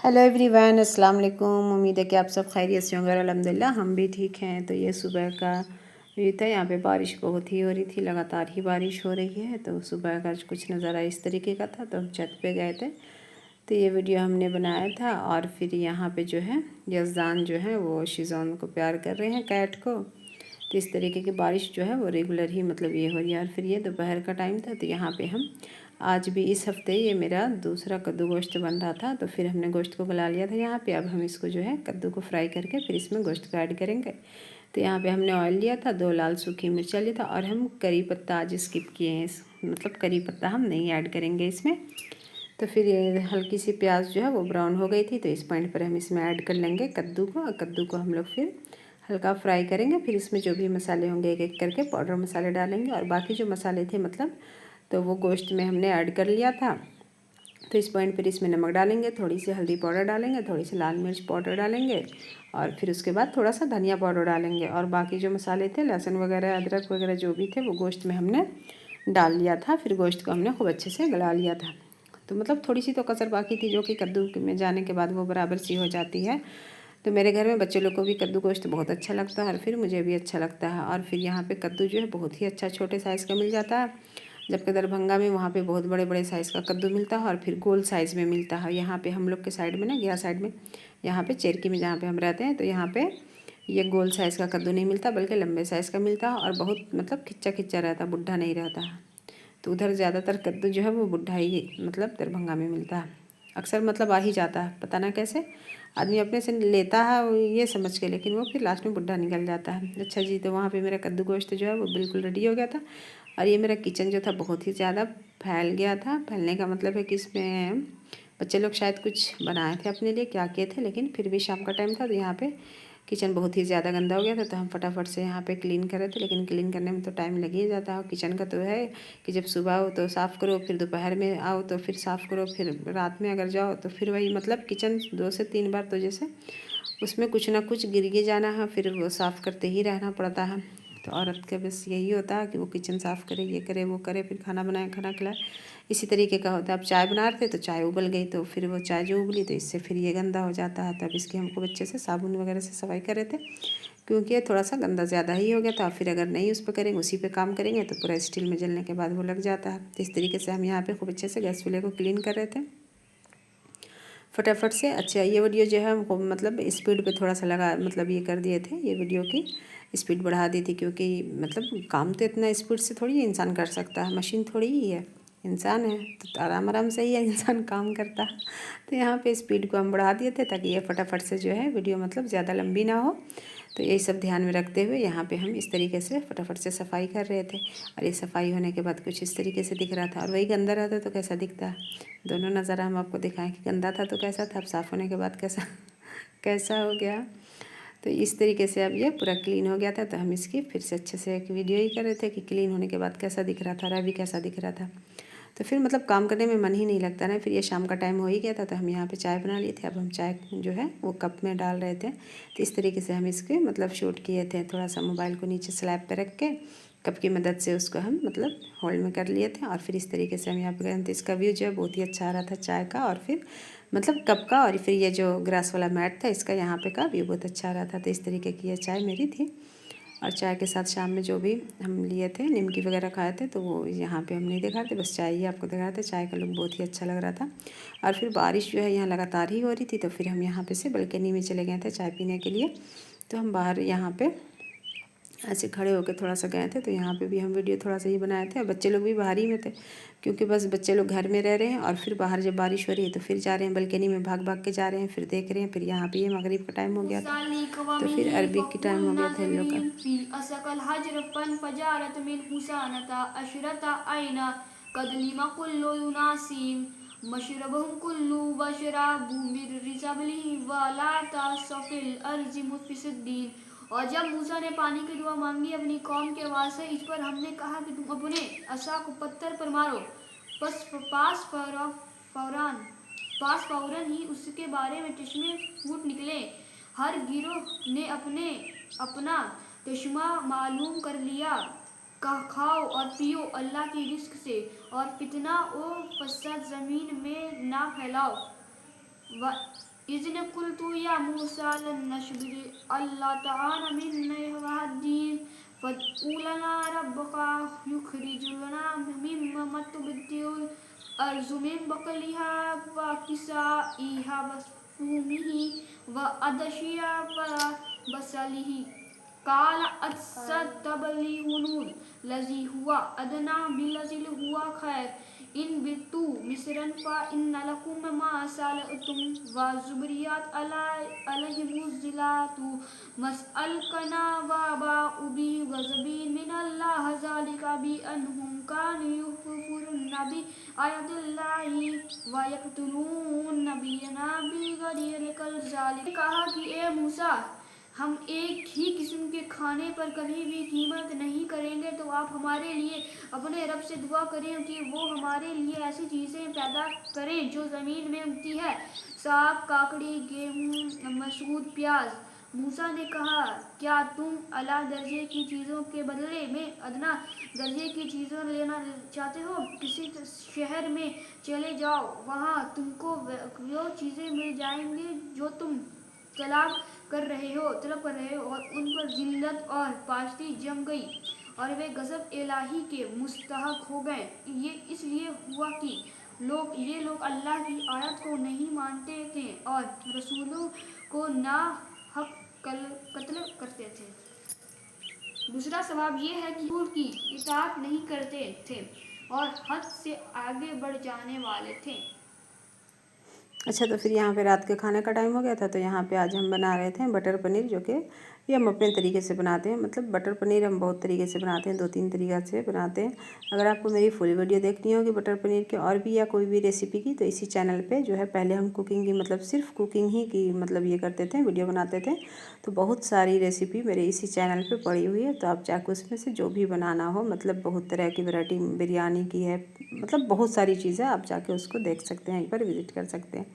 Hello everyone, अस्सलाम वालेकुम। उम्मीद है कि आप सब खैरियत से होंगे। अल्हम्दुलिल्लाह हम भी ठीक हैं। तो ये सुबह का व्यू था। यहाँ पे बारिश बहुत ही हो रही थी, लगातार ही बारिश हो रही है। तो सुबह का कुछ नज़ारा इस तरीके का था। तो हम छत पे गए थे, तो ये वीडियो हमने बनाया था। और फिर यहाँ पे जो है यज़दान जो है वो शिज़ान को प्यार कर रहे हैं, कैट को। तो इस तरीके की बारिश जो है वो रेगुलर ही मतलब ये हो रही है। और फिर ये दोपहर का टाइम था, तो यहाँ पे हम आज भी इस हफ्ते ये मेरा दूसरा कद्दू गोश्त बन रहा था। तो फिर हमने गोश्त को गला लिया था यहाँ पे। अब हम इसको जो है कद्दू को फ्राई करके फिर इसमें गोश्त को ऐड करेंगे। तो यहाँ पे हमने ऑयल लिया था, 2 लाल सूखी मिर्चा लिया था। और हम करी पत्ता आज स्किप किए हैं, मतलब करी पत्ता हम नहीं ऐड करेंगे इसमें। तो फिर ये हल्की सी प्याज जो है वो ब्राउन हो गई थी, तो इस पॉइंट पर हम इसमें ऐड कर लेंगे कद्दू को। और कद्दू को हम लोग फिर हल्का फ्राई करेंगे। फिर इसमें जो भी मसाले होंगे एक एक करके पाउडर मसाले डालेंगे। और बाकी जो मसाले थे मतलब तो वो गोश्त में हमने ऐड कर लिया था। तो इस पॉइंट पर इसमें नमक डालेंगे, थोड़ी सी हल्दी पाउडर डालेंगे, थोड़ी सी लाल मिर्च पाउडर डालेंगे। और फिर उसके बाद थोड़ा सा धनिया पाउडर डालेंगे। और बाकी जो मसाले थे, लहसुन वगैरह, अदरक वगैरह जो भी थे वो गोश्त में हमने डाल लिया था। फिर गोश्त को हमने खूब अच्छे से गला लिया था। तो मतलब थोड़ी सी तो कसर बाकी थी, जो कि कद्दू में जाने के बाद वो बराबर सी हो जाती है। तो मेरे घर में बच्चे लोग को भी कद्दू गोश्त बहुत अच्छा लगता है, और फिर मुझे भी अच्छा लगता है। और फिर यहाँ पे कद्दू जो है बहुत ही अच्छा छोटे साइज़ का मिल जाता है, जबकि दरभंगा में वहाँ पे बहुत बड़े बड़े साइज़ का कद्दू मिलता है और फिर गोल साइज़ में मिलता है। यहाँ पे हम लोग के साइड में ना, गया साइड में, यहाँ पे चेरकी में जहाँ पे हम रहते हैं, तो यहाँ पे ये गोल साइज़ का कद्दू नहीं मिलता, बल्कि लंबे साइज़ का मिलता है। और बहुत मतलब खिच्चा खिच्चा रहता है, बुढ़ा नहीं रहता है। तो उधर ज़्यादातर कद्दू जो है वो बुढ़ा ही मतलब दरभंगा में मिलता है। अक्सर मतलब आ ही जाता है, पता ना कैसे आदमी अपने से लेता है ये समझ के, लेकिन वो फिर लास्ट में बुढ़ा निकल जाता है। अच्छा जी, तो वहाँ पे मेरा कद्दू गोश्त जो है वो बिल्कुल रेडी हो गया था। और ये मेरा किचन जो था बहुत ही ज़्यादा फैल गया था। फैलने का मतलब है कि इसमें बच्चे लोग शायद कुछ बनाए थे अपने लिए, क्या किए थे, लेकिन फिर भी शाम का टाइम था, तो यहाँ पे किचन बहुत ही ज़्यादा गंदा हो गया था। तो हम फटाफट से यहाँ पे क्लीन कर रहे थे, लेकिन क्लीन करने में तो टाइम लग ही जाता है। किचन का तो है कि जब सुबह हो तो साफ़ करो, फिर दोपहर में आओ तो फिर साफ़ करो, फिर रात में अगर जाओ तो फिर वही मतलब किचन 2 से 3 बार तो जैसे उसमें कुछ ना कुछ गिर ही जाना है, फिर वो साफ़ करते ही रहना पड़ता है। तो औरत का बस यही होता है कि वो किचन साफ़ करे, ये करे, वो करे, फिर खाना बनाए, खाना खिलाए, इसी तरीके का होता है। अब चाय बना रहे थे तो चाय उबल गई, तो फिर वो चाय जो उबली तो इससे फिर ये गंदा हो जाता है। तब इसकी हमको अच्छे से साबुन वगैरह से सफाई कर रहे थे, क्योंकि ये थोड़ा सा गंदा ज़्यादा ही हो गया था। फिर अगर नहीं उस पर करेंगे, उसी पे काम करेंगे, तो पूरा स्टील में जलने के बाद वो लग जाता है। तो इस तरीके से हम यहाँ पे खूब अच्छे से गैस चूल्हे को क्लीन कर रहे थे फटाफट से। अच्छा, ये वीडियो जो है हमको मतलब स्पीड पे थोड़ा सा लगा, मतलब ये कर दिए थे, ये वीडियो की स्पीड बढ़ा दी थी, क्योंकि मतलब काम तो इतना स्पीड से थोड़ी इंसान कर सकता है, मशीन थोड़ी ही है, इंसान है। तो आराम आराम से ही है इंसान काम करता है। तो यहाँ पे स्पीड को हम बढ़ा दिए थे, ताकि ये फटाफट से जो है वीडियो मतलब ज़्यादा लंबी ना हो। तो यही सब ध्यान में रखते हुए यहाँ पे हम इस तरीके से फटाफट से सफाई कर रहे थे। और ये सफाई होने के बाद कुछ इस तरीके से दिख रहा था, और वही गंदा रहता तो कैसा दिखता है। दोनों नज़ारा हम आपको दिखाएं कि गंदा था तो कैसा था, अब साफ़ होने के बाद कैसा कैसा हो गया। तो इस तरीके से अब ये पूरा क्लीन हो गया था। तो हम इसकी फिर से अच्छे से एक वीडियो ही कर रहे थे कि क्लीन होने के बाद कैसा दिख रहा था, और अभी कैसा दिख रहा था। तो फिर मतलब काम करने में मन ही नहीं लगता ना। फिर ये शाम का टाइम हो ही गया था, तो हम यहाँ पे चाय बना लिए थे। अब हम चाय जो है वो कप में डाल रहे थे। तो इस तरीके से हम इसके मतलब शूट किए थे, थोड़ा सा मोबाइल को नीचे स्लैब पे रख के कप की मदद से उसको हम मतलब होल्ड में कर लिए थे। और फिर इस तरीके से हम यहाँ पे गए। तो इसका व्यू जो है बहुत ही अच्छा आ रहा था चाय का, और फिर मतलब कप का, और फिर ये जो ग्रास वाला मैट था इसका यहाँ पे का व्यू बहुत अच्छा आ रहा था। तो इस तरीके की ये चाय मेरी थी। और चाय के साथ शाम में जो भी हम लिए थे, निमकी वगैरह खाए थे, तो वो यहाँ पे हम नहीं दिखा थे, बस चाय ही आपको दिखा रहे थे। चाय का लुक बहुत ही अच्छा लग रहा था। और फिर बारिश जो है यहाँ लगातार ही हो रही थी, तो फिर हम यहाँ पे से बालकनी में चले गए थे चाय पीने के लिए। तो हम बाहर यहाँ पे ऐसे खड़े होकर थोड़ा सा गए थे, तो यहाँ पे भी हम वीडियो थोड़ा सा ही बनाए थे। और बच्चे लोग भी बाहर ही में थे, क्योंकि बस बच्चे लोग घर में रह रहे हैं, और फिर बाहर जब बारिश हो रही है तो फिर जा रहे हैं बालकनी में, भाग भाग के जा रहे हैं, फिर देख रहे हैं। फिर यहाँ पे ये मगरिब का टाइम हो गया था, तो फिर अरबी की टाइम हो गया था इन लोग का। मशरबहुम कुल्लू वशराबू मिर रिजबली वाला तासफिल अर्ज मुफिसद्दीन। और जब मूसा ने पानी की दुआ मांगी अपनी कौम के वास्ते, इस पर हमने कहा कि तुम अपने असा को पत्थर पर मारो। बस पास फौरन ही उसके बारे में चश्मे फूट निकले। हर गिरोह ने अपना चश्मा मालूम कर लिया। खाओ और पियो अल्लाह की रिस्क से, और फितना ओ फसाद ज़मीन में ना फैलाओ। इज़्न क़ुल्तु या मूसा लन नस्बिर अला तआलमिन वहदीन फदउ लना रब्बका युखरिज लना मिम्मा तुबदिल अर्ज़ु मिन बक़लिहा व किसाइहा व फूमिही व अदशिया व बसलिही काल अत्सतबलिहुनुल लज़ी हुआ अदना बिल्लज़ी हुआ खैर इन बितु मिस्रन फ़ा इन लकुम मा सालतुम व ज़ुबरियत अलैहिमुज़्ज़िलातु मसअल कना व बाउबी गज़बीन मिनल्लाह ज़ालिका बि अन्हुम कानु युकफ़िरुन बि आयतिल्लाहि व यक़्तुलून नबिय्यना बिग़ैरि इल्म ज़ालिक कहा कि ए मूसा हम एक ही किस्म के खाने पर कभी भी कीमत नहीं करेंगे, तो आप हमारे लिए अपने रब से दुआ करें कि वो हमारे लिए ऐसी चीज़ें पैदा करें जो ज़मीन में उगती है, साग, काकड़ी, गेहूँ, मसूर, प्याज। मूसा ने कहा, क्या तुम अला दर्जे की चीज़ों के बदले में अदना दर्जे की चीज़ें लेना चाहते हो? किसी शहर में चले जाओ, वहाँ तुमको वो चीज़ें मिल जाएंगी जो तुम तलब कर रहे हो और उन पर जिल्लत और पाश्ती जम गई और वे गज़ब इलाही के मुस्तहक हो गए। ये इसलिए हुआ कि ये लोग अल्लाह की आयत को नहीं मानते थे और रसूलों को नाहक कत्ल करते थे। दूसरा सवाब ये है कि रसूल की इताअत नहीं करते थे और हद से आगे बढ़ जाने वाले थे। अच्छा, तो फिर यहाँ पे रात के खाने का टाइम हो गया था, तो यहाँ पे आज हम बना रहे थे बटर पनीर, जो कि ये हम अपने तरीके से बनाते हैं। मतलब बटर पनीर हम बहुत तरीके से बनाते हैं, 2-3 तरीक़ा से बनाते हैं। अगर आपको मेरी फुल वीडियो देखनी होगी बटर पनीर की और भी या कोई भी रेसिपी की, तो इसी चैनल पे जो है पहले हम कुकिंग की मतलब सिर्फ कुकिंग ही की मतलब ये करते थे, वीडियो बनाते थे। तो बहुत सारी रेसिपी मेरे इसी चैनल पर पड़ी हुई है, तो आप जाकर उसमें से जो भी बनाना हो, मतलब बहुत तरह की वैरायटी बिरयानी की है, मतलब बहुत सारी चीज़ें आप जाके उसको देख सकते हैं, एक बार विज़िट कर सकते हैं।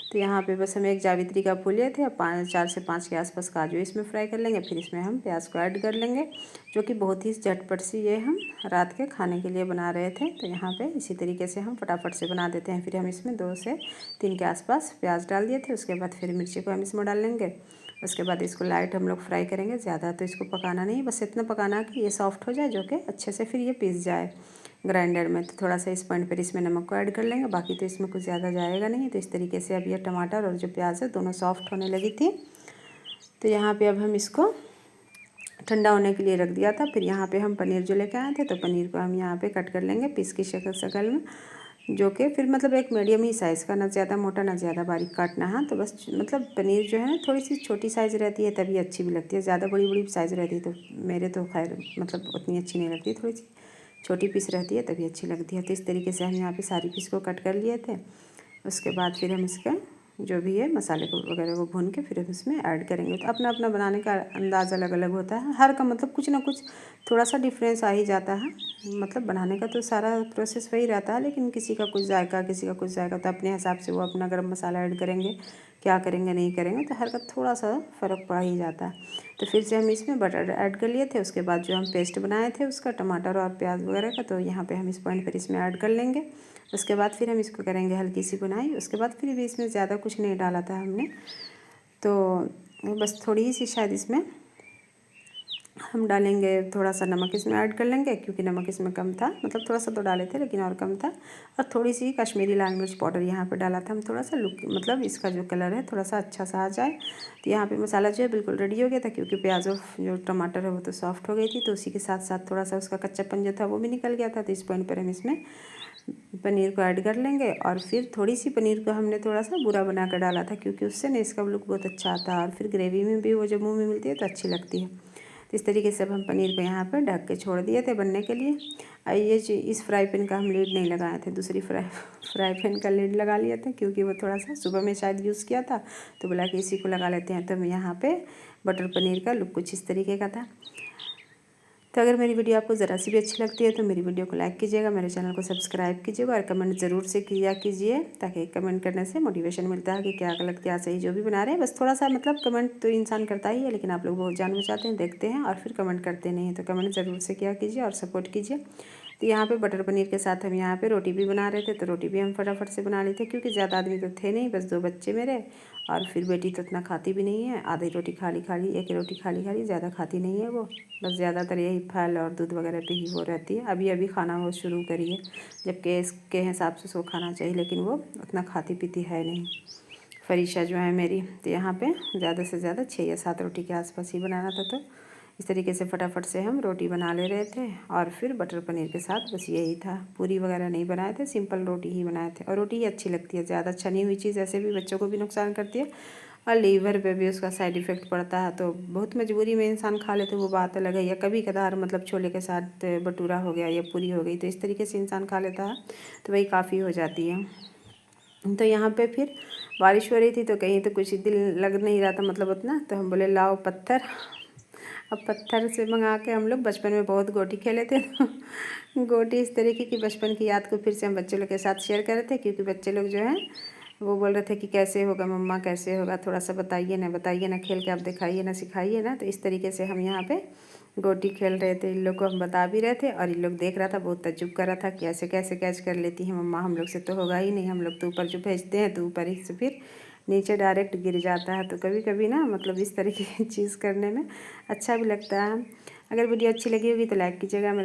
तो यहाँ पे बस हम एक जावित्री का फूल लिए थे, अब 4 से 5 के आसपास काजू इसमें फ्राई कर लेंगे। फिर इसमें हम प्याज को ऐड कर लेंगे, जो कि बहुत ही झटपट सी ये हम रात के खाने के लिए बना रहे थे। तो यहाँ पे इसी तरीके से हम फटाफट से बना देते हैं। फिर हम इसमें 2 से 3 के आसपास प्याज डाल दिए थे, उसके बाद फिर मिर्ची को हम इसमें डाल लेंगे। उसके बाद इसको लाइट हम लोग फ्राई करेंगे, ज़्यादा तो इसको पकाना नहीं, बस इतना पकाना कि ये सॉफ्ट हो जाए, जो कि अच्छे से फिर ये पीस जाए ग्राइंडर में। तो थोड़ा सा इस पॉइंट पर इसमें नमक को ऐड कर लेंगे, बाकी तो इसमें कुछ ज़्यादा जाएगा नहीं। तो इस तरीके से अब ये टमाटर और जो प्याज है दोनों सॉफ्ट होने लगी थी। तो यहाँ पे अब हम इसको ठंडा होने के लिए रख दिया था। फिर यहाँ पे हम पनीर जो लेके आए थे, तो पनीर को हम यहाँ पे कट कर लेंगे पीस की शक्ल में, जो कि फिर मतलब एक मीडियम ही साइज़ का, ना ज़्यादा मोटा ना ज़्यादा बारीक काटना है। तो बस मतलब पनीर जो है ना थोड़ी सी छोटी साइज़ रहती है तभी अच्छी भी लगती है, ज़्यादा बड़ी बड़ी साइज़ रहती है तो मेरे तो खैर मतलब उतनी अच्छी नहीं लगती, थोड़ी सी छोटी पीस रहती है तभी अच्छी लगती है। तो इस तरीके से हम यहाँ पे सारी पीस को कट कर लिए थे। उसके बाद फिर हम इसका जो भी है मसाले को वगैरह को भून के फिर हम इसमें ऐड करेंगे। तो अपना अपना बनाने का अंदाज़ अलग अलग होता है, हर का मतलब कुछ ना कुछ थोड़ा सा डिफरेंस आ ही जाता है। मतलब बनाने का तो सारा प्रोसेस वही रहता है, लेकिन किसी का कुछ जायका किसी का कुछ जायका, तो अपने हिसाब से वो अपना गरम मसाला ऐड करेंगे, क्या करेंगे नहीं करेंगे, तो हर का थोड़ा सा फ़र्क पड़ ही जाता है। तो फिर से हम इसमें बटर ऐड कर लिए थे। उसके बाद जो हम पेस्ट बनाए थे उसका टमाटर और प्याज वगैरह का, तो यहाँ पे हम इस पॉइंट पर इसमें ऐड कर लेंगे। उसके बाद फिर हम इसको करेंगे हल्की सी बुनाई। उसके बाद फिर भी इसमें ज़्यादा कुछ नहीं डाला था हमने, तो बस थोड़ी सी शायद इसमें हम डालेंगे, थोड़ा सा नमक इसमें ऐड कर लेंगे, क्योंकि नमक इसमें कम था, मतलब थोड़ा सा तो डाले थे लेकिन और कम था। और थोड़ी सी कश्मीरी लाल मिर्च पाउडर यहाँ पे डाला था हम, थोड़ा सा लुक मतलब इसका जो कलर है थोड़ा सा अच्छा सा आ जाए। तो यहाँ पे मसाला जो है बिल्कुल रेडी हो गया था, क्योंकि प्याज और जो टमाटर है वो तो सॉफ्ट हो गई थी, तो उसी के साथ साथ थोड़ा सा उसका कच्चापन जो था वो भी निकल गया था। तो इस पॉइंट पर हम इसमें पनीर को ऐड कर लेंगे, और फिर थोड़ी सी पनीर को हमने थोड़ा सा बुरा बना कर डाला था, क्योंकि उससे ना इसका लुक बहुत अच्छा आता है, और फिर ग्रेवी में भी वो जब मुँह में मिलती है तो अच्छी लगती है। तो इस तरीके से अब हम पनीर को यहाँ पर ढक के छोड़ दिए थे बनने के लिए। और ये इस फ्राई पैन का हम लीड नहीं लगाए थे, दूसरी फ्राई पैन का लीड लगा लिए थे, क्योंकि वो थोड़ा सा सुबह में शायद यूज़ किया था, तो बोला कि इसी को लगा लेते हैं। तो यहाँ पे बटर पनीर का लुक कुछ इस तरीके का था। तो अगर मेरी वीडियो आपको ज़रा सी भी अच्छी लगती है तो मेरी वीडियो को लाइक कीजिएगा, मेरे चैनल को सब्सक्राइब कीजिएगा, और कमेंट ज़रूर से किया कीजिए, ताकि कमेंट करने से मोटिवेशन मिलता है कि क्या गलत क्या सही जो भी बना रहे हैं। बस थोड़ा सा मतलब कमेंट तो इंसान करता ही है, लेकिन आप लोग बहुत जान बचाते हैं, देखते हैं और फिर कमेंट करते नहीं हैं। तो कमेंट ज़रूर से किया कीजिए और सपोर्ट कीजिए। तो यहाँ पे बटर पनीर के साथ हम यहाँ पे रोटी भी बना रहे थे, तो रोटी भी हम फटाफट से बना लेते क्योंकि ज़्यादा आदमी तो थे नहीं, बस 2 बच्चे मेरे और फिर बेटी तो इतना खाती भी नहीं है, आधी रोटी खाली खाली, एक रोटी खाली खाली, ज़्यादा खाती नहीं है वो, बस ज़्यादातर यही फल और दूध वगैरह पे ही वो रहती है। अभी अभी खाना वो शुरू करी है, जबकि इसके हिसाब से उसको खाना चाहिए, लेकिन वो उतना खाती पीती है नहीं। फरीशा जो है मेरी, तो यहाँ पे ज़्यादा से ज़्यादा 6 या 7 रोटी के आसपास ही बनाना था, तो इस तरीके से फटाफट से हम रोटी बना ले रहे थे और फिर बटर पनीर के साथ बस यही था। पूरी वगैरह नहीं बनाए थे, सिंपल रोटी ही बनाए थे और रोटी ही अच्छी लगती है। ज़्यादा छनी हुई चीज़ ऐसे भी बच्चों को भी नुकसान करती है और लीवर पे भी उसका साइड इफ़ेक्ट पड़ता है, तो बहुत मजबूरी में इंसान खा लेते, वो बात अलग है। या कभी कदार मतलब छोले के साथ भटूरा हो गया या पूरी हो गई, तो इस तरीके से इंसान खा लेता है, तो वही काफ़ी हो जाती है। तो यहाँ पे फिर बारिश हो रही थी, तो कहीं तो कुछ दिल लग नहीं रहा था मतलब उतना, तो हम बोले लाओ पत्थर। अब पत्थर से मंगा के हम लोग बचपन में बहुत गोटी खेले थे, तो गोटी इस तरीके की बचपन की याद को फिर से हम बच्चे लोग के साथ शेयर कर रहे थे, क्योंकि बच्चे लोग जो हैं वो बोल रहे थे कि कैसे होगा मम्मा, कैसे होगा, थोड़ा सा बताइए ना, खेल के आप दिखाइए ना, सिखाइए ना। तो इस तरीके से हम यहाँ पे गोटी खेल रहे थे, इन लोग को हम बता भी रहे थे और इन लोग देख रहा था, बहुत तज्जुब कर रहा था कि ऐसे कैसे कैच कर लेती है मम्मा, हम लोग से तो होगा ही नहीं, हम लोग तो ऊपर जो भेजते हैं तो ऊपर ही से फिर नीचे डायरेक्ट गिर जाता है। तो कभी कभी ना मतलब इस तरीके की चीज़ करने में अच्छा भी लगता है। अगर वीडियो अच्छी लगी होगी तो लाइक कीजिएगा, मेरे